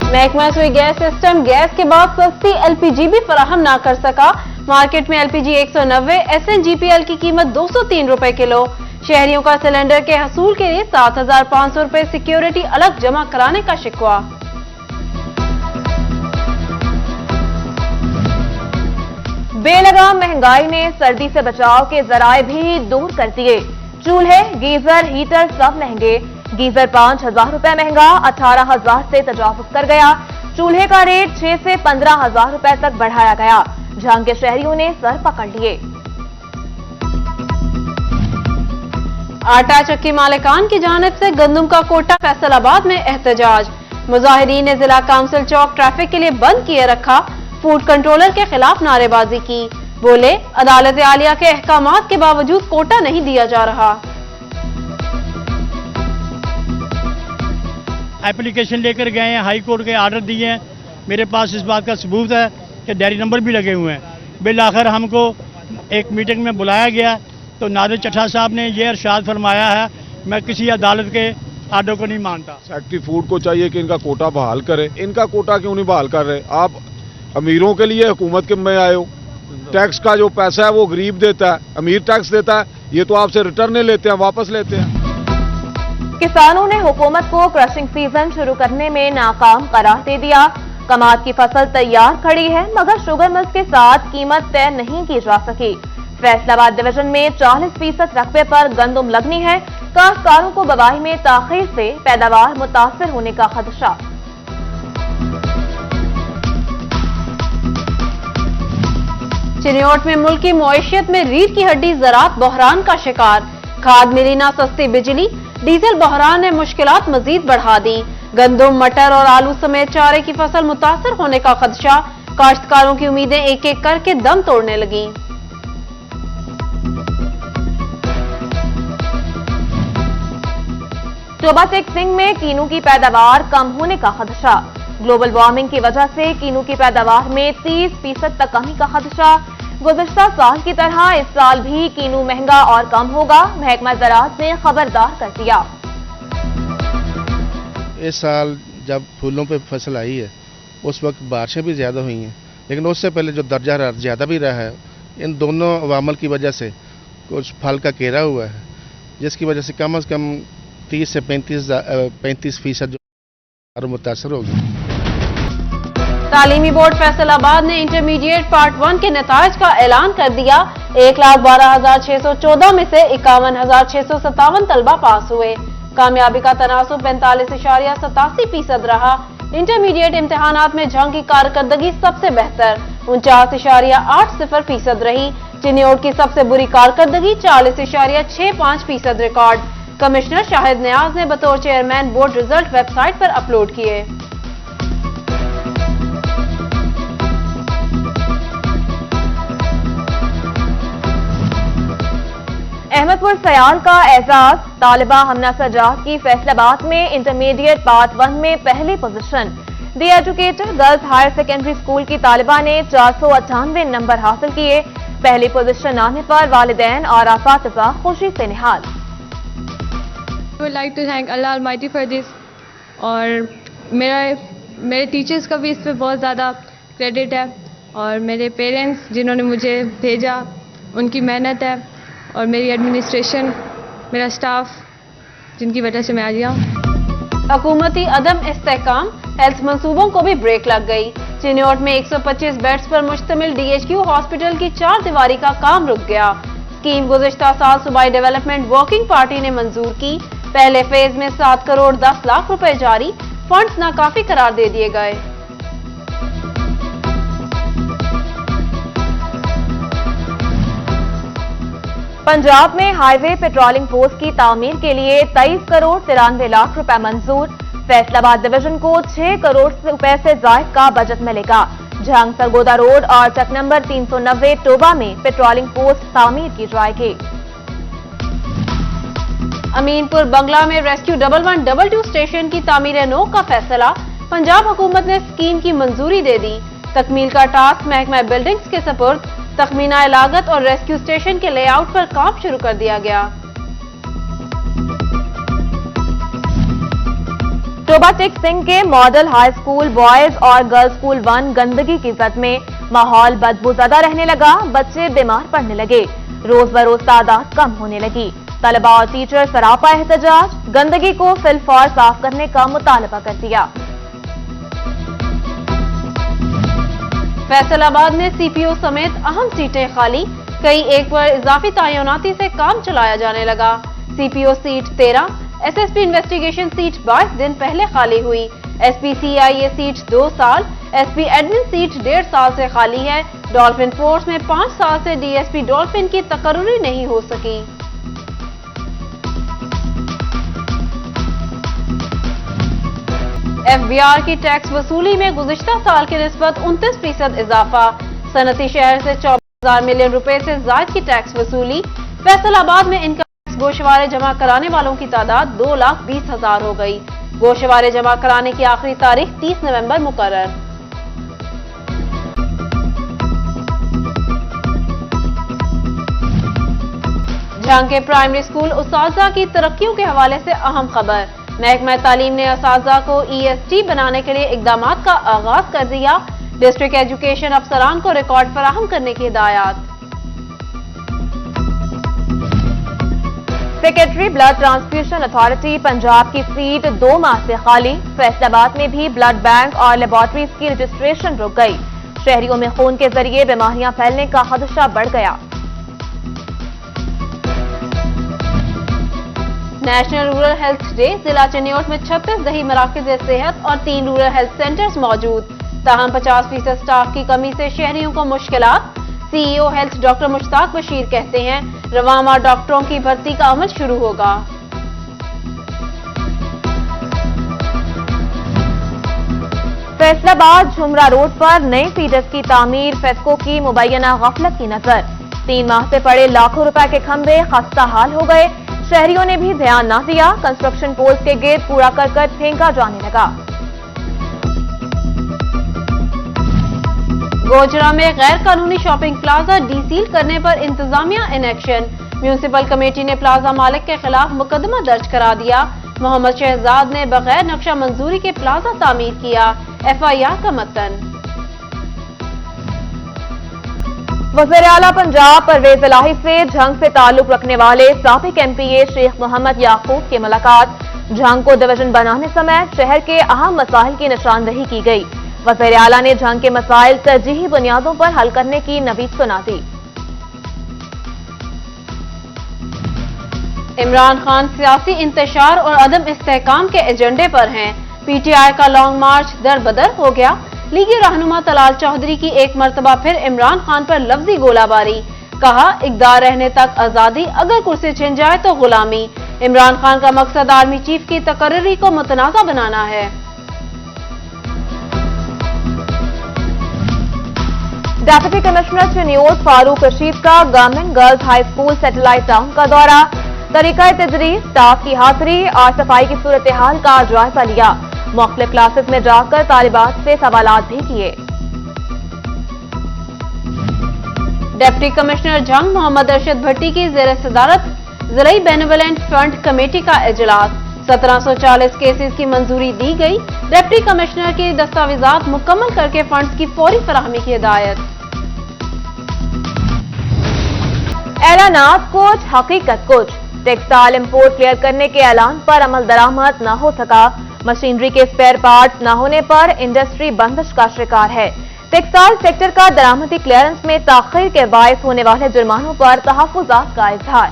महकमा सुई gas system gas के बाद सस्ती एलपीजी भी फराहम ना कर सका। मार्केट में एलपीजी 190, एसएनजीपीएल की कीमत 203 रुपए किलो। शहरियों का सिलेंडर के हसूल के लिए 7,500 रुपए सिक्योरिटी अलग जमा कराने का शिकवा। बेलगाम महंगाई ने सर्दी से बचाव के जराए भी दूर कर दिए। चूल्हे, गीजर, हीटर सब महंगे। गीजर 5,000 रुपए महंगा 18,000 से तजावुज कर गया। चूल्हे का रेट 6 से 15,000 रुपए तक बढ़ाया गया। जहां के शहरियों ने सर पकड़ लिए। आटा चक्की मालिकान की जानिब से गंदम का कोटा फैसलाबाद में एहतजाज। मुजाहिरीन ने जिला काउंसिल चौक ट्रैफिक के लिए बंद किए रखा। फूड कंट्रोलर के खिलाफ नारेबाजी की। बोले, अदालत आलिया के अहकामात के बावजूद कोटा नहीं दिया जा रहा। एप्लीकेशन लेकर गए हैं, हाई कोर्ट के आर्डर दिए हैं। मेरे पास इस बात का सबूत है कि डायरी नंबर भी लगे हुए हैं। बिल आखिर हमको एक मीटिंग में बुलाया गया तो नादिर चट्ठा साहब ने यह इरशाद फरमाया है, मैं किसी अदालत के आर्डर को नहीं मानता। सेक्रेटरी फूड को चाहिए कि इनका कोटा बहाल करे। इनका कोटा क्यों नहीं बहाल कर रहे? आप अमीरों के लिए हुकूमत के में आए हो। टैक्स का जो पैसा है वो गरीब देता है, अमीर टैक्स देता है। ये तो आपसे रिटर्न नहीं लेते हैं, वापस लेते हैं। किसानों ने हुकूमत को क्रशिंग सीजन शुरू करने में नाकाम करार दे दिया। कमाद की फसल तैयार खड़ी है मगर शुगर मिल्स के साथ कीमत तय नहीं की जा सकी। फैसलाबाद डिवीजन में 40% रकबे पर गंदम लगनी है। काश्तकारों को बुवाई में ताखीर से पैदावार मुतासर होने का खदशा। चिन्योट में मुल्क की मईशत में रीढ़ की हड्डी ज़राअत बहरान का शिकार। खाद मिली ना सस्ती बिजली, डीजल बहरान ने मुश्किलात मजीद बढ़ा दी। गंदम, मटर और आलू समेत चारे की फसल मुतासर होने का खदशा। काश्तकारों की उम्मीदें एक एक करके दम तोड़ने लगी। टोबा टेक सिंह में कीनू की पैदावार कम होने का खदशा। ग्लोबल वार्मिंग की वजह से कीनू की पैदावार में 30% तक कमी का खदशा। गुज़श्ता साल की तरह इस साल भी कीनू महंगा और कम होगा। महकमा ज़राअत ने खबरदार कर दिया। इस साल जब फूलों पे फसल आई है उस वक्त बारिशें भी ज़्यादा हुई हैं, लेकिन उससे पहले जो दर्जा ज़्यादा भी रहा है, इन दोनों अवामल की वजह से कुछ फल का केरा हुआ है, जिसकी वजह से कम से कम 30 से 35% जो मुतासर होगी। तालीमी बोर्ड फैसलाबाद ने इंटरमीडिएट पार्ट 1 के नताइज का ऐलान कर दिया। 1,12,614 में से 51,657 तलबा पास हुए। कामयाबी का तनासुब 45.87% रहा। इंटरमीडिएट इम्तिहानात में जंग की कारकर्दगी सबसे बेहतर 49.80% रही। चिन्योट की सबसे बुरी कारकर्दगी 40.65% रिकॉर्ड। कमिश्नर शाहिद नियाज ने बतौर चेयरमैन बोर्ड रिजल्ट वेबसाइट पर अपलोड किए। अहमदपुर सयाल का एजाज। तालिबा हमना सजाद की फैसलाबाद में इंटरमीडिएट पार्ट 1 में पहली position. The educated girls higher secondary school की तालिबा ने 498 नंबर हासिल किए। पहली पोजीशन आने पर वालिदैन और असातिज़ा खुशी से निहाल। I would like to thank Allah Almighty for this। और मेरे टीचर्स का भी इस पर बहुत ज़्यादा क्रेडिट है, और मेरे पेरेंट्स जिन्होंने मुझे भेजा उनकी मेहनत है, और मेरी एडमिनिस्ट्रेशन, मेरा स्टाफ, जिनकी वजह से मैं आज यहाँ हूँ। हुकूमती अदम इस्तेहकाम, हेल्थ मंसूबों को भी ब्रेक लग गई। चिन्योट में 125 बेड्स पर मुश्तमिल DHQ हॉस्पिटल की 4 दीवारी का काम रुक गया। स्कीम गुज़िश्ता साल सूबाई डेवलपमेंट वर्किंग पार्टी ने मंजूर की। पहले फेज में 7 करोड़ 10 लाख रुपए जारी। फंड्स नाकाफी करार दे दिए गए। पंजाब में हाईवे पेट्रोलिंग पोस्ट की तामीर के लिए 23 करोड़ 93 लाख रुपए मंजूर। फैसलाबाद डिवीजन को 6 करोड़ रुपए से जायद का बजट मिलेगा। जहां सरगोदा रोड और चक नंबर 390 टोबा में पेट्रोलिंग पोस्ट तामीर की जाएगी। अमीनपुर बंगला में रेस्क्यू 1112 स्टेशन की तामीर नौ का फैसला। पंजाब हुकूमत ने स्कीम की मंजूरी दे दी। तकमील का टास्क महकमा बिल्डिंग्स के सपुर्द। तखमीना लागत और रेस्क्यू स्टेशन के लेआउट पर काम शुरू कर दिया गया। शोभा टेक सिंह के मॉडल हाई स्कूल बॉयज और गर्ल्स स्कूल 1 गंदगी की जद में, माहौल बदबूदार रहने लगा, बच्चे बीमार पड़ने लगे, रोज बरोज तादाद कम होने लगी। तलबा और टीचर सरापा एहतजाज, गंदगी को फिलफौर साफ करने का मुतालबा कर दिया। फैसलाबाद में सीपीओ समेत अहम सीटें खाली, कई एक पर इजाफी तैनाती से काम चलाया जाने लगा। CPO seat 13, SSP investigation seat 22 दिन पहले खाली हुई। एसपी सीआईए सीट 2 साल, एसपी एडमिन सीट 1.5 साल से खाली है। डॉल्फिन फोर्स में 5 साल से डीएसपी डॉल्फिन की तकर्रुरी नहीं हो सकी। एफबीआर की टैक्स वसूली में गुज़िश्ता साल की निस्बत 29% इजाफा, सनती शहर से 24,000 मिलियन रुपए से ज्यादा की टैक्स वसूली। फैसलाबाद में इनकम टैक्स गोशवारे जमा कराने वालों की तादाद 2,20,000 हो गई। गोशवारे जमा कराने की आखिरी तारीख 30 नवंबर मुकर्रर। झांग के प्राइमरी स्कूल उस्ताजा की तरक्कियों के हवाले से अहम खबर, महकमा तालीम ने उस्ताजा को EST बनाने के लिए इकदामात का आगाज कर दिया। डिस्ट्रिक्ट एजुकेशन अफसरान को रिकॉर्ड फराहम करने की हिदायत। Secretary blood transfusion authority Punjab की सीट 2 माह से खाली, फैसलाबाद में भी ब्लड बैंक और लेबोरेटरीज की रजिस्ट्रेशन रुक गई। शहरियों में खून के जरिए बीमारियां फैलने का खदशा बढ़ गया। नेशनल रूरल हेल्थ डे, जिला चिन्योट में 36 दही मराकज़ सेहत और 3 रूरल हेल्थ सेंटर्स मौजूद, ताहम 50% स्टाफ की कमी से शहरियों को मुश्किलात। CEO health doctor Mushtaq Bashir कहते हैं, रवामा डॉक्टरों की भर्ती का अमल शुरू होगा। फैसलाबाद झुमरा रोड पर नए फीडर्स की तामीर, फेस्को की मुबैना गफलत की नजर। 3 माह से पड़े लाखों रुपए के खंभे खस्ता हाल हो गए, शहरियों ने भी ध्यान न दिया। कंस्ट्रक्शन पोल्स के गिर्द कूड़ा करकट फेंका जाने लगा। गोजरा में गैर कानूनी शॉपिंग प्लाजा डीसील करने पर इंतजामिया इन एक्शन, म्यूनिसिपल कमेटी ने प्लाजा मालिक के खिलाफ मुकदमा दर्ज करा दिया। मोहम्मद शहजाद ने बगैर नक्शा मंजूरी के प्लाजा तामीर किया। FIR का मतन। वज़ीर आला पंजाब परवेज इलाही से झंग से ताल्लुक रखने वाले साबिक MPA शेख मोहम्मद याकूब की मुलाकात। झंग को डिवीजन बनाने समय शहर के अहम मसाइल की निशानदही की गई। वज़ीर आला ने झंग के मसाइल तरजीही बुनियादों पर हल करने की नवीद सुना दी। इमरान खान सियासी इंतशार और अदम इस्तेहकाम के एजेंडे पर हैं। PTI का लॉन्ग मार्च दर बदर हो गया। लीगी रहनुमा तलाल चौधरी की एक मर्तबा फिर इमरान खान पर लफ्जी गोलाबारी, कहा इक़्तिदार रहने तक आजादी, अगर कुर्सी छिन जाए तो गुलामी। इमरान खान का मकसद आर्मी चीफ की तकर्री को मुतनाज़ा बनाना है। डेप्यूटी कमिश्नर चिन्योट फारूक रशीद का government girls high school satellite town का दौरा, तरीका तदरीस, स्टाफ की हाजिरी और सफाई की सूरत हाल का जायजा लिया। मुख्तलिफ क्लासेस में जाकर तालिबात से सवालात भी किए। डिप्टी कमिश्नर झंग मोहम्मद अरशद भट्टी की ज़ेर सदारत ज़राई बेनेवलेंट फंड कमेटी का इजलास, 1740 केसेस की मंजूरी दी गई। डिप्टी कमिश्नर के दस्तावेजात मुकम्मल करके फंड्स की फौरी फराहमी की हिदायत। ऐलानात कुछ, हकीकत कुछ। टेक्सटाइल इंपोर्ट क्लियर करने के ऐलान पर अमल दरामद न हो सका। मशीनरी के स्पेयर पार्ट्स न होने पर इंडस्ट्री बंदिश का शिकार है। टेक्सटाइल सेक्टर का दरामदी क्लियरेंस में ताखीर के बायस होने वाले जुर्मानों पर तहफ्फुज़ात का इजहार।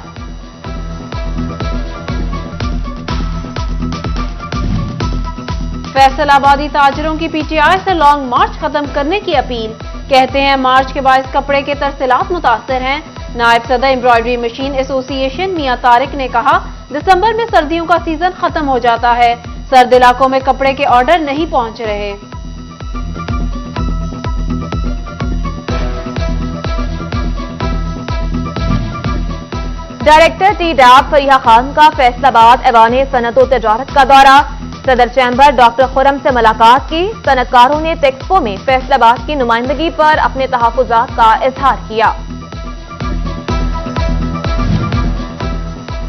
फैसलाबादी ताजरों की PTI से लॉन्ग मार्च खत्म करने की अपील, कहते हैं मार्च के बायस कपड़े के तरसीलात मुतासर हैं। नायब सदर एम्ब्रॉयडरी मशीन एसोसिएशन मियां तारिक ने कहा, दिसंबर में सर्दियों का सीजन खत्म हो जाता है, सर्द इलाकों में कपड़े के ऑर्डर नहीं पहुंच रहे। डायरेक्टर TDAP फरीहा खान का फैसलाबाद ऐवान सनत व तजारत का दौरा, सदर चैम्बर डॉक्टर खुरम से मुलाकात की। सनतकारों ने टेक्सपो में फैसलाबाद की नुमाइंदगी पर अपने तहफ्फुज़ात का इजहार किया।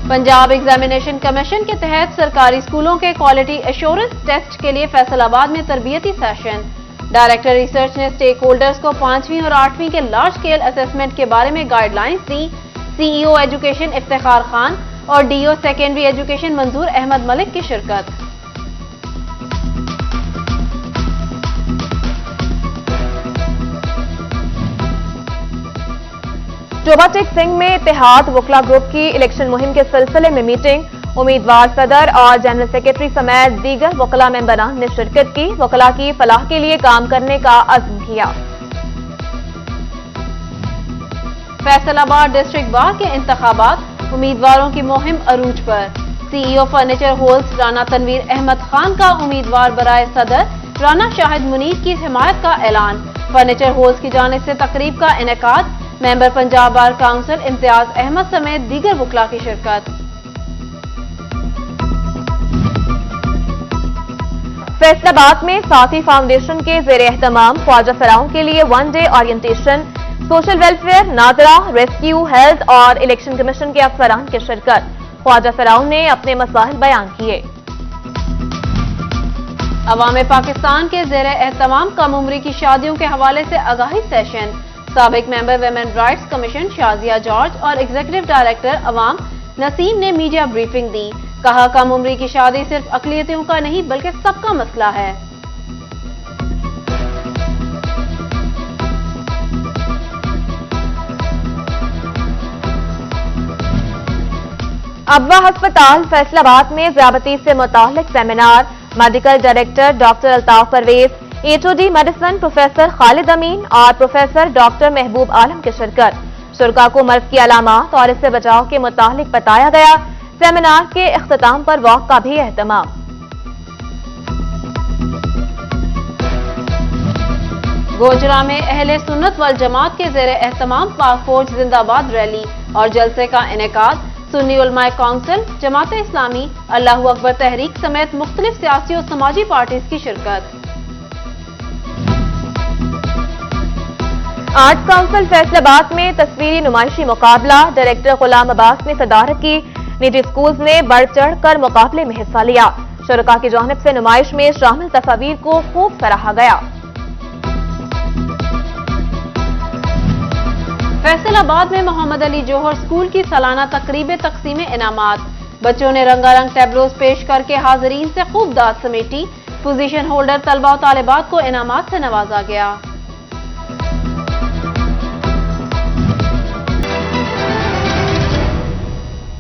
पंजाब एग्जामिनेशन कमीशन के तहत सरकारी स्कूलों के क्वालिटी एश्योरेंस टेस्ट के लिए फैसलाबाद में तरबियती सेशन। डायरेक्टर रिसर्च ने स्टेक होल्डर्स को 5वीं और 8वीं के लार्ज स्केल असेसमेंट के बारे में गाइडलाइंस दी। सीईओ एजुकेशन इफ्तिखार खान और डीओ सेकेंडरी एजुकेशन मंजूर अहमद मलिक की शिरकत। टोबाटेक सिंह में इत्तेहाद वकला ग्रुप की इलेक्शन मुहिम के सिलसिले में मीटिंग। उम्मीदवार सदर और जनरल सेक्रेटरी समेत दीगर वकला मेंबरान ने शिरकत की। वकला की फलाह के लिए काम करने का अज़्म किया। फैसलाबाद डिस्ट्रिक्ट बार के इंतखाबात, उम्मीदवारों की मुहिम अरूज पर। सीईओ फर्नीचर होल्स राना तनवीर अहमद खान का उम्मीदवार बराए सदर राना शाहिद मुनीर की हिमायत का ऐलान। फर्नीचर होल्स की जानिब से तकरीब का इनेकाद। Member Punjab bar council Imtiaz Ahmad समेत दीगर वकला की शिरकत। फैसलाबाद में साथी फाउंडेशन के ज़ेर एहतमाम ख्वाजा फराहों के लिए 1 day orientation, social welfare, NADRA, rescue, health और इलेक्शन कमीशन के अफसरान की शिरकत। ख्वाजा फराहों ने अपने मसाइल बयान किए। अवाम पाकिस्तान के ज़ेर एहतमाम कम उम्री की शादियों के हवाले से आगाही सेशन। साबिक member women rights commission Shazia George और एग्जीक्यूटिव डायरेक्टर अवाम नसीम ने मीडिया ब्रीफिंग दी। कहा, कम उम्री की शादी सिर्फ अकलियतियों का नहीं बल्कि सबका मसला है। अब्वा अस्पताल फैसलाबाद में ज़ियाबती से मुताल्लिक seminar. Medical director doctor Altaf Parvez, HOD medicine professor Khalid Amin और प्रोफेसर डॉक्टर महबूब आलम की शिरकत। शुरका को मर्ज की अलामात और इससे बचाव के मुतालिक बताया गया। सेमिनार के इख्तिताम पर वॉक का भी एहतमाम। गोजरा में अहले सुन्नत वल जमात के ज़ेर एहतमाम पाक फौज जिंदाबाद रैली और जलसे का इनेकाद। सुन्नी उलमाए काउंसिल, जमात इस्लामी, अल्लाहू अकबर तहरीक समेत मुख्तलिफ सियासी और समाजी पार्टीज की शिरकत। आर्ट्स काउंसिल फैसलाबाद में तस्वीरी नुमाइशी मुकाबला। डायरेक्टर गुलाम अब्बास ने सदारत की। निजी स्कूल्स ने बढ़ चढ़ कर मुकाबले में हिस्सा लिया। शुरका की जानिब से नुमाइश में शामिल तस्वीर को खूब सराहा गया। फैसलाबाद में मोहम्मद अली जौहर स्कूल की सालाना तकरीब तकसीम इनामात। बच्चों ने रंगारंग टैबलोज पेश करके हाजरीन से खूब दाद समेटी। पोजीशन होल्डर तलबा और तालिबात को इनामात से नवाजा गया।